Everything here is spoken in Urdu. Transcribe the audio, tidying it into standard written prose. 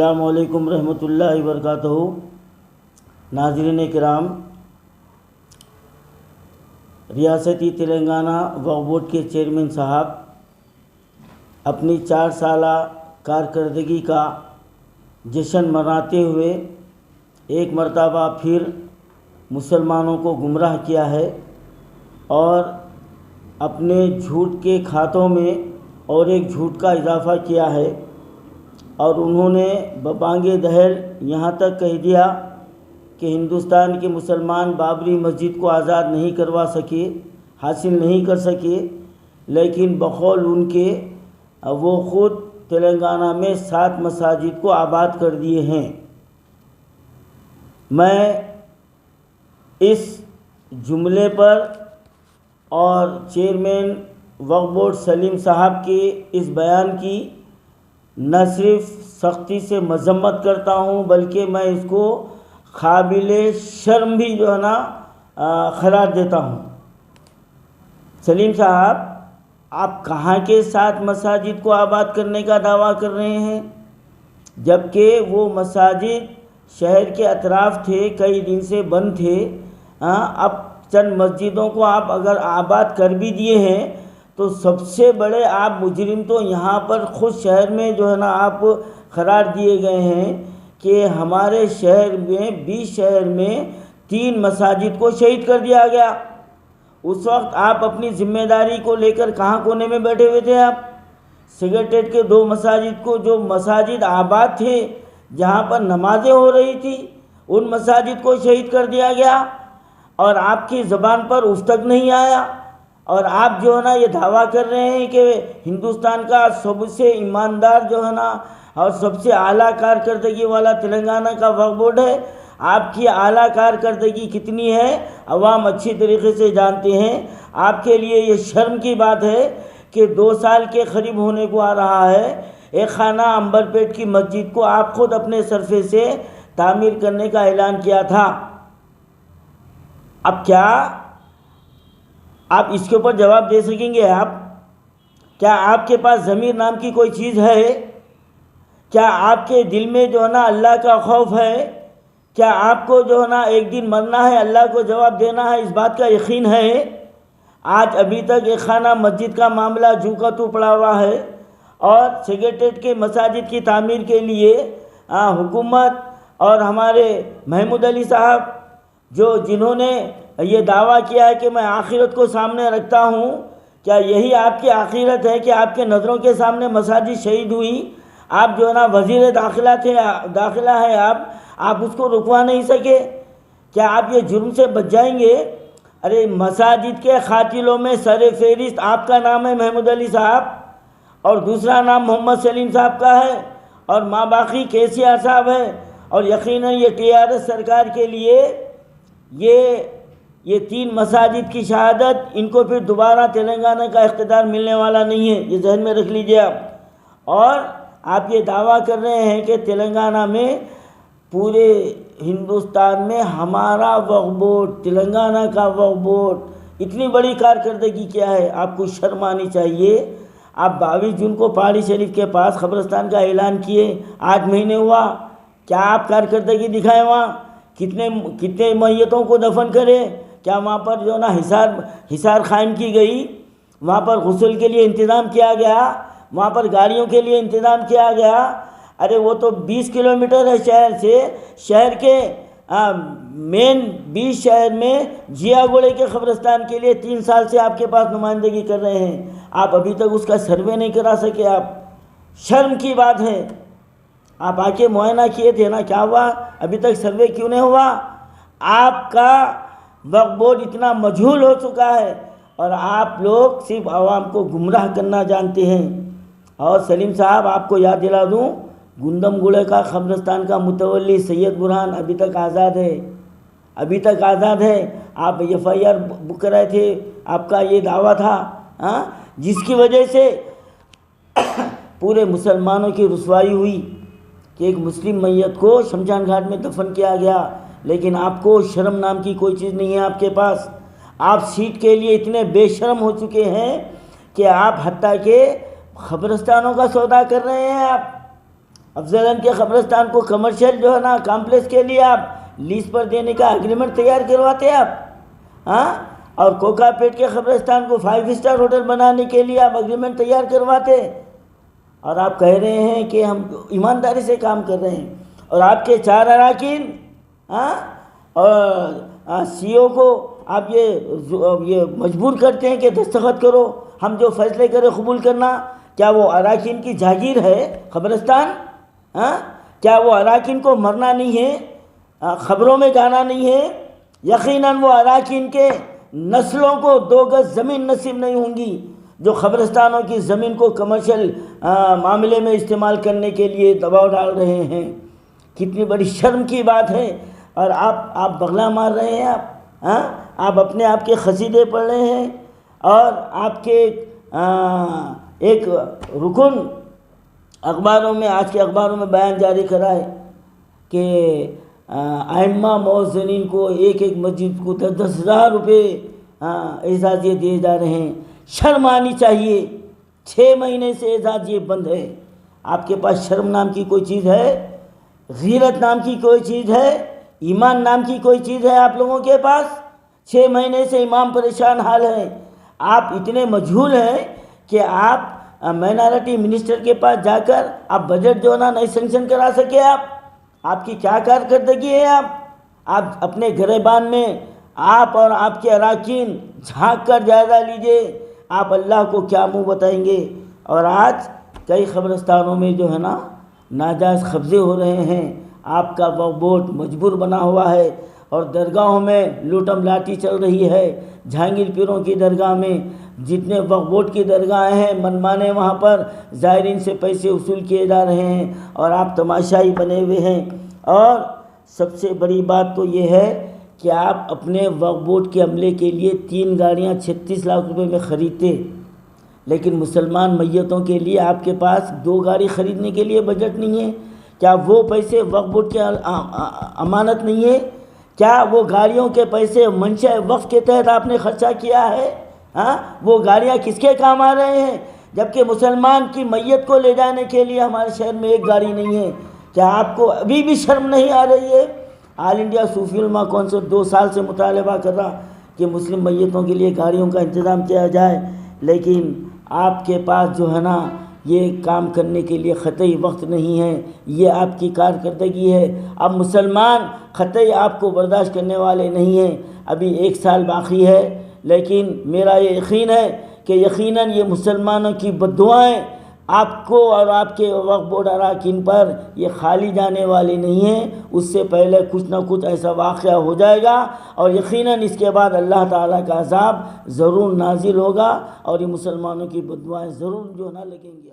السلام علیکم رحمۃ اللہ وبرکاتہ۔ ناظرین کرام، ریاستی تلنگانہ وقف بورڈ کے چیئرمین صاحب اپنی 4 سالہ کارکردگی کا جشن مناتے ہوئے ایک مرتبہ پھر مسلمانوں کو گمراہ کیا ہے اور اپنے جھوٹ کے کھاتوں میں اور ایک جھوٹ کا اضافہ کیا ہے، اور انہوں نے ببانگ دہر یہاں تک کہہ دیا کہ ہندوستان کے مسلمان بابری مسجد کو آزاد نہیں کروا سکے، حاصل نہیں کر سکے، لیکن بقول ان کے وہ خود تلنگانہ میں 7 مساجد کو آباد کر دیے ہیں۔ میں اس جملے پر اور چیئرمین وقف بورڈ سلیم صاحب کے اس بیان کی نہ صرف سختی سے مذمت کرتا ہوں، بلکہ میں اس کو قابل شرم بھی قرار دیتا ہوں۔ سلیم صاحب، آپ کہاں کے 7 مساجد کو آباد کرنے کا دعویٰ کر رہے ہیں، جبکہ وہ مساجد شہر کے اطراف تھے، کئی دن سے بند تھے۔ اب چند مسجدوں کو آپ اگر آباد کر بھی دیے ہیں تو سب سے بڑے آپ مجرم تو یہاں پر خود شہر میں آپ قرار دیے گئے ہیں کہ ہمارے شہر میں 20 شہر میں 3 مساجد کو شہید کر دیا گیا۔ اس وقت آپ اپنی ذمہ داری کو لے کر کہاں کونے میں بیٹھے ہوئے تھے؟ آپ سیکریٹریٹ کے 2 مساجد کو، جو مساجد آباد تھے جہاں پر نمازیں ہو رہی تھی، ان مساجد کو شہید کر دیا گیا، اور آپ کی زبان پر اف تک نہیں آیا، اور آپ یہ دعویٰ کر رہے ہیں کہ ہندوستان کا سب سے ایماندار اور سب سے اعلیٰ کارکردگی والا تلنگانہ کا وقف بورڈ ہے۔ آپ کی اعلیٰ کارکردگی کتنی ہے عوام اچھی طریقے سے جانتے ہیں۔ آپ کے لیے یہ شرم کی بات ہے کہ 2 سال کے قریب ہونے کو آ رہا ہے، ایک خانہ عنبرپیٹ کی مسجد کو آپ خود اپنے صرفے سے تعمیر کرنے کا اعلان کیا تھا۔ اب کیا آپ اس کے اوپر جواب دے سکیں گے؟ کیا آپ کے پاس ضمیر نام کی کوئی چیز ہے؟ کیا آپ کے دل میں اللہ کا خوف ہے؟ کیا آپ کو ایک دن مرنا ہے، اللہ کو جواب دینا ہے، اس بات کا یقین ہے؟ آج ابھی تک ایک خانہ مسجد کا معاملہ جو کا تو پڑا ہوا ہے، اور سیکریٹریٹ کے مساجد کی تعمیر کے لیے حکومت اور ہمارے محمود علی صاحب جنہوں نے یہ دعویٰ کیا ہے کہ میں آخرت کو سامنے رکھتا ہوں، کیا یہی آپ کی آخرت ہے کہ آپ کے نظروں کے سامنے مساجد شہید ہوئی؟ آپ وزیر داخلہ ہے، آپ اس کو رکوا نہیں سکے؟ کیا آپ یہ جرم سے بچ جائیں گے؟ ارے مساجد کے قاتلوں میں سر فہرست آپ کا نام ہے محمود علی صاحب، اور دوسرا نام محمد سلیم صاحب کا ہے، اور ماں باقی KCR صاحب ہے، اور یقیناً یہ TRS سرکار کے لیے یہ 3 مساجد کی شہادت ان کو پھر دوبارہ تلنگانہ کا اقتدار ملنے والا نہیں ہے، یہ ذہن میں رکھ لیجئے آپ۔ اور آپ یہ دعویٰ کر رہے ہیں کہ تلنگانہ میں، پورے ہندوستان میں ہمارا وقف بورڈ، تلنگانہ کا وقف بورڈ اتنی بڑی کارکردگی کیا ہے؟ آپ کو شرم آنی چاہیے۔ آپ 22 جون کو پہاڑی شریف کے پاس قبرستان کا اعلان کیے، 8 مہینے ہوا، کیا آپ کارکردگی دکھائیں؟ وہاں کتنے میتوں کو دفن کرے؟ کیا وہاں پر حصار قائم کی گئی؟ وہاں پر غسل کے لیے انتظام کیا گیا؟ وہاں پر گاڑیوں کے لیے انتظام کیا گیا؟ ارے وہ تو 20 کلومیٹر ہے شہر سے، شہر کے مین 20 شہر میں جیا گوڑے کے قبرستان کے لیے 3 سال سے آپ کے پاس نمائندگی کر رہے ہیں، آپ ابھی تک اس کا سروے نہیں کرا سکے۔ آپ شرم کی بات ہے۔ آپ آ کے معائنہ کیے تھے نا، کیا ہوا؟ ابھی تک سروے کیوں نہیں ہوا؟ آپ کا وقف بورڈ اتنا مجہول ہو چکا ہے، اور آپ لوگ صرف عوام کو گمراہ کرنا جانتے ہیں۔ اور سلیم صاحب، آپ کو یاد دلا دوں، گندم گوڑے کا قبرستان کا متولی سید برہان ابھی تک آزاد ہے، آپ FIR بک کرائے تھے، آپ کا یہ دعویٰ تھا، جس کی وجہ سے پورے مسلمانوں کی رسوائی ہوئی کہ ایک مسلم میت کو شمشان گھاٹ میں دفن کیا گیا، لیکن آپ کو شرم نام کی کوئی چیز نہیں ہے آپ کے پاس۔ آپ سیٹ کے لیے اتنے بے شرم ہو چکے ہیں کہ آپ حتیٰ کہ قبرستانوں کا سودا کر رہے ہیں۔ افضلن کے قبرستان کو کمرشل جو ہے نا کمپلیکس کے لیے آپ لیز پر دینے کا اگریمنٹ تیار کرواتے آپ، ہاں، اور کوکا پیٹ کے قبرستان کو 5 اسٹار ہوٹل بنانے کے لیے آپ اگریمنٹ تیار کرواتے، اور آپ کہہ رہے ہیں کہ ہم ایمانداری سے کام کر رہے ہیں، اور آپ کے 4 اراکین اور سی او کو آپ یہ مجبور کرتے ہیں کہ دستخط کرو، ہم جو فیصلے کریں قبول کرنا۔ کیا وہ اراکین کی جاگیر ہے قبرستان؟ کیا وہ اراکین کو مرنا نہیں ہے، خبروں میں جانا نہیں ہے؟ یقیناً وہ اراکین کے نسلوں کو 2 گز زمین نصیب نہیں ہوں گی جو قبرستانوں کی زمین کو کمرشل معاملے میں استعمال کرنے کے لیے دباؤ ڈال رہے ہیں۔ کتنی بڑی شرم کی بات ہے، اور آپ بغلا مار رہے ہیں، آپ اپنے آپ کے قصیدے پڑھ رہے ہیں، اور آپ کے ایک رکن اخباروں میں، آج کے اخباروں میں بیان جاری کرا ہے کہ ائمہ مؤذنین کو ایک مسجد کو 10,000 ہزار روپے اعزازیے دیے جا رہے ہیں۔ شرم آنی چاہیے، 6 مہینے سے اعزازیے بند ہے۔ آپ کے پاس شرم نام کی کوئی چیز ہے؟ غیرت نام کی کوئی چیز ہے؟ ایمان نام کی کوئی چیز ہے آپ لوگوں کے پاس؟ 6 مہینے سے امام پریشان حال ہیں۔ آپ اتنے مجہول ہیں کہ آپ مائنارٹی منسٹر کے پاس جا کر آپ بجٹ جو نا نہیں سینکشن کرا سکے۔ آپ کی کیا کارکردگی ہے؟ آپ اپنے گریبان میں آپ اور آپ کے اراکین جھانک کر جائزہ لیجئے، آپ اللہ کو کیا منہ بتائیں گے؟ اور آج کئی قبرستانوں میں جو ہے نا ناجائز قبضے ہو رہے ہیں، آپ کا وقف بورڈ مجبور بنا ہوا ہے، اور درگاہوں میں لوٹم لاٹھی چل رہی ہے۔ جہانگیر پیروں کی درگاہ میں جتنے وقف بورڈ کی درگاہیں ہیں، منمانے وہاں پر زائرین سے پیسے وصول کیے جا رہے ہیں، اور آپ تماشائی بنے ہوئے ہیں۔ اور سب سے بڑی بات تو یہ ہے کہ آپ اپنے وقف بورڈ کے عملے کے لیے 3 گاڑیاں 36 لاکھ روپے میں خریدتے، لیکن مسلمان میتوں کے لیے آپ کے پاس 2 گاڑی خریدنے کے لیے بجٹ نہیں ہے۔ کیا وہ پیسے وقف بورڈ کے امانت نہیں ہے؟ کیا وہ گاڑیوں کے پیسے منشا وقف کے تحت آپ نے خرچہ کیا ہے؟ وہ گاڑیاں کس کے کام آ رہے ہیں؟ جبکہ مسلمان کی میت کو لے جانے کے لیے ہمارے شہر میں 1 گاڑی نہیں ہے۔ کیا آپ کو ابھی بھی شرم نہیں آ رہی ہے؟ آل انڈیا صوفی علماء کونسل 2 سال سے مطالبہ کر رہا کہ مسلم میتوں کے لیے گاڑیوں کا انتظام کیا جائے، لیکن آپ کے پاس جو ہے نا یہ کام کرنے کے لیے قطعی وقت نہیں ہے۔ یہ آپ کی کارکردگی ہے۔ اب مسلمان قطعی آپ کو برداشت کرنے والے نہیں ہیں۔ ابھی 1 سال باقی ہے، لیکن میرا یہ یقین ہے کہ یقیناً یہ مسلمانوں کی بددعائیں آپ کو اور آپ کے وقف بورڈ اراکین پر یہ خالی جانے والی نہیں ہیں۔ اس سے پہلے کچھ نہ کچھ ایسا واقعہ ہو جائے گا، اور یقیناً اس کے بعد اللہ تعالیٰ کا عذاب ضرور نازل ہوگا، اور یہ مسلمانوں کی بددعائیں ضرور جو نہ لگیں گی۔